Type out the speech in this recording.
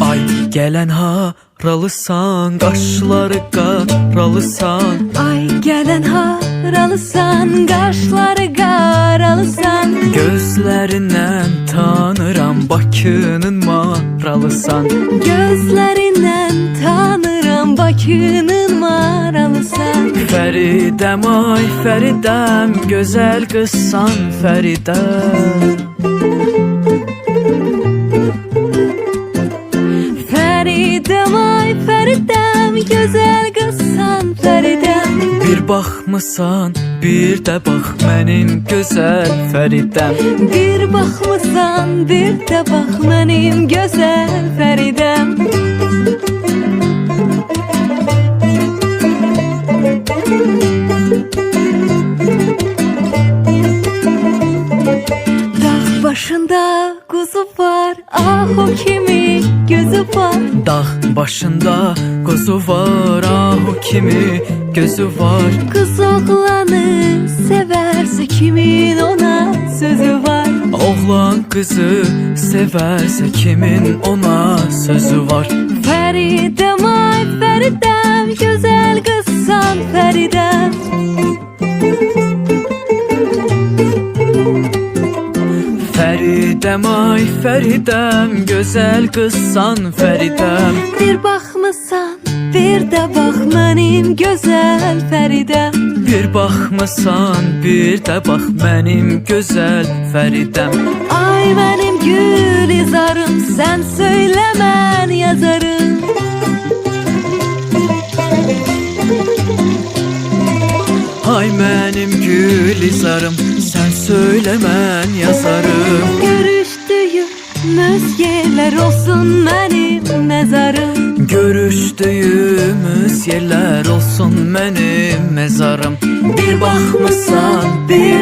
Ay gələn haralısan, qaşları qaralısan. Ay gələn haralısan, qaşları qaralısan. Gözlərindən tanıram, Bakının maralısan. Gözlərindən tanıram, Bakının maralısan. Fəridəm, ay Fəridəm, gözəl qızsan Fəridəm. Fəridəm, ay Fəridəm, gözəl qızsan Fəridəm. Bir baxmısan, bir də bax mənim gözəl Fəridəm. Bir baxmısan, bir də bax mənim gözəl Fəridəm. Dağ başında quzu var, ah o kimi gözü var. Dağ başında quzu var, ah o kimi gözü var. Qız oğlanı sevərsə kimin ona sözü var. Oğlan qızı sevərsə kimin ona sözü var. Fəridəm, ay Fəridəm, gözəl qızsan Fəridəm. Fəridəm, ay Fəridəm, gözəl qızsan Fəridəm. Bir baxmısan, bir də bax mənim gözəl Fəridəm. Bir baxmısan, bir də bax mənim gözəl Fəridəm. Ay mənim gül izarım, sən söylə mən yazarım. Ay mənim gül izarım, sən söylə mən yazarım. Görüşdüyümüz yerlər olsun mənim məzarım. Görüşdüyümüz yerlər olsun mənim məzarım. Bir baxmısan, bir